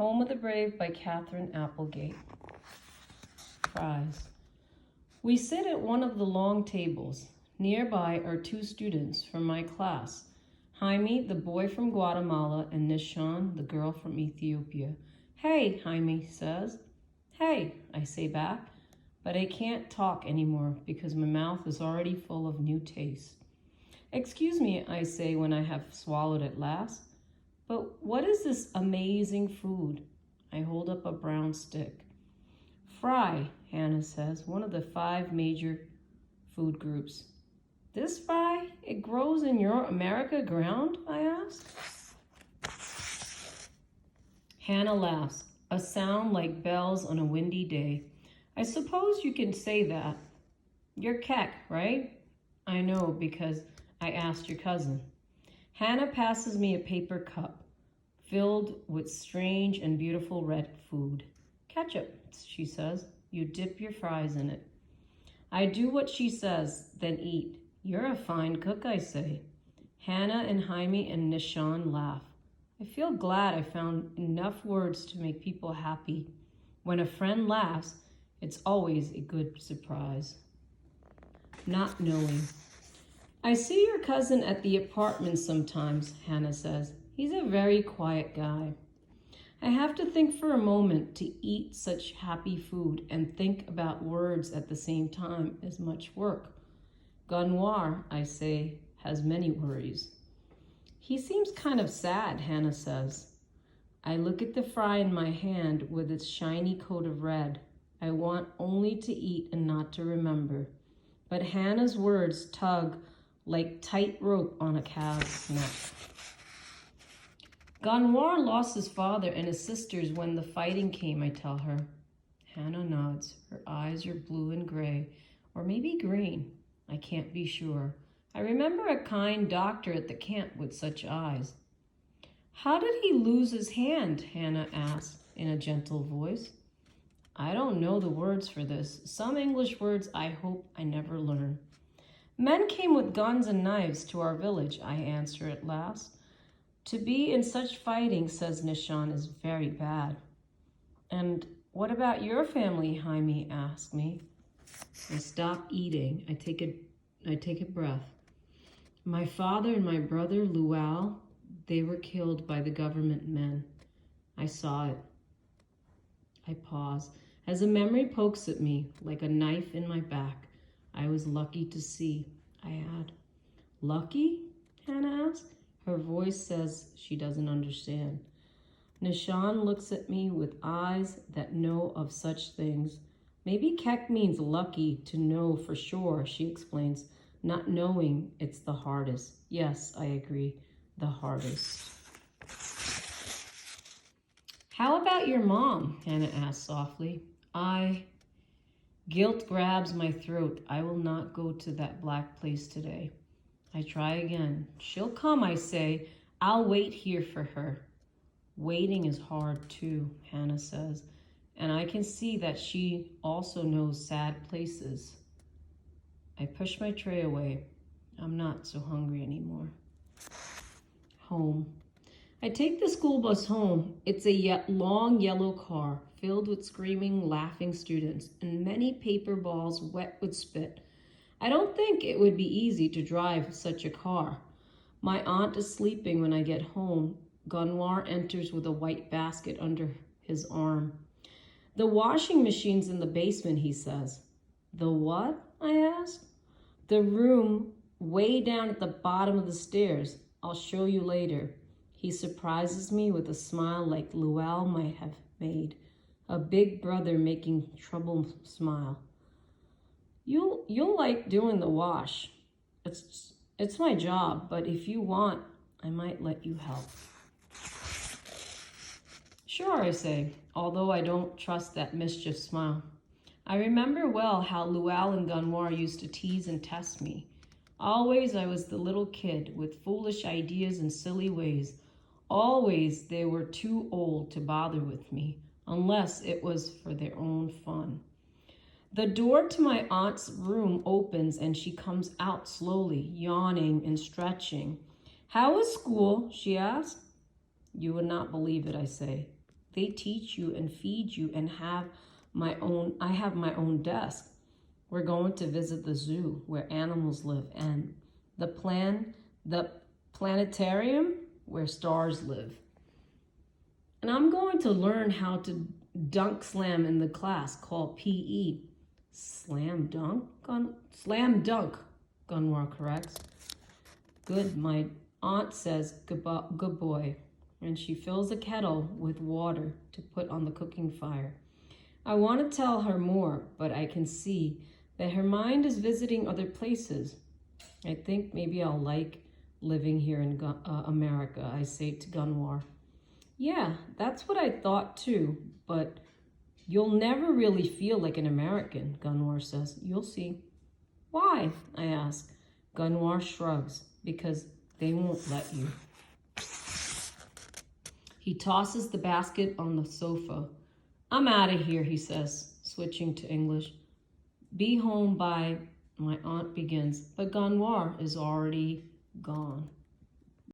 Home of the Brave by Catherine Applegate. Fries. We sit at one of the long tables. Nearby are two students from my class, Jaime, the boy from Guatemala, and Nishan, the girl from Ethiopia. Hey, Jaime says. Hey, I say back, but I can't talk anymore because my mouth is already full of new taste. Excuse me, I say when I have swallowed at last. But what is this amazing food? I hold up a brown stick. Fry, Hannah says, one of the 5 major food groups. This fry, it grows in your America ground? I ask. Hannah laughs, a sound like bells on a windy day. I suppose you can say that. You're Keck, right? I know because I asked your cousin. Hannah passes me a paper cup filled with strange and beautiful red food. Ketchup, she says. You dip your fries in it. I do what she says, then eat. You're a fine cook, I say. Hannah and Jaime and Nishan laugh. I feel glad I found enough words to make people happy. When a friend laughs, it's always a good surprise. Not knowing. I see your cousin at the apartment sometimes, Hannah says. He's a very quiet guy. I have to think for a moment to eat such happy food and think about words at the same time is much work. Gunwar, I say, has many worries. He seems kind of sad, Hannah says. I look at the fry in my hand with its shiny coat of red. I want only to eat and not to remember. But Hannah's words tug like tight rope on a calf's neck. Gunwar lost his father and his sisters when the fighting came, I tell her. Hannah nods. Her eyes are blue and gray, or maybe green. I can't be sure. I remember a kind doctor at the camp with such eyes. How did he lose his hand? Hannah asked in a gentle voice. I don't know the words for this. Some English words I hope I never learn. Men came with guns and knives to our village, I answer at last. To be in such fighting, says Nishan, is very bad. And what about your family, Jaime asked me. I stop eating. I take a breath. My father and my brother, Luau, they were killed by the government men. I saw it. I pause. As a memory pokes at me like a knife in my back, I was lucky to see, I add. Lucky? Hannah asks. Her voice says she doesn't understand. Nishan looks at me with eyes that know of such things. Maybe Keck means lucky to know for sure, she explains. Not knowing, it's the hardest. Yes, I agree, the hardest. How about your mom? Hannah asks softly. Guilt grabs my throat. I will not go to that black place today. I try again. She'll come, I say. I'll wait here for her. Waiting is hard too, Hannah says, and I can see that she also knows sad places. I push my tray away. I'm not so hungry anymore. Home. I take the school bus home. It's a long yellow car filled with screaming, laughing students and many paper balls wet with spit. I don't think it would be easy to drive such a car. My aunt is sleeping when I get home. Gunwar enters with a white basket under his arm. The washing machine's in the basement, he says. The what? I ask. The room way down at the bottom of the stairs. I'll show you later. He surprises me with a smile like Luau might have made. A big brother making trouble smile. You'll like doing the wash. It's my job, but if you want, I might let you help. Sure, I say, although I don't trust that mischief smile. I remember well how Luau and Gunwar used to tease and test me. Always I was the little kid with foolish ideas and silly ways. Always they were too old to bother with me, unless it was for their own fun. The door to my aunt's room opens and she comes out slowly, yawning and stretching. How was school? She asked. You would not believe it, I say. They teach you and feed you and I have my own desk. We're going to visit the zoo where animals live and the planetarium where stars live. And I'm going to learn how to dunk slam in the class called PE. Slam dunk, Gunwar corrects. Good, my aunt says, good boy. And she fills a kettle with water to put on the cooking fire. I want to tell her more, but I can see that her mind is visiting other places. I think maybe I'll like living here in America, I say to Gunwar. Yeah, that's what I thought too, but you'll never really feel like an American, Gunwar says. You'll see. Why? I ask. Gunwar shrugs, because they won't let you. He tosses the basket on the sofa. I'm out of here, he says, switching to English. Be home by, my aunt begins, but Gunwar is already gone.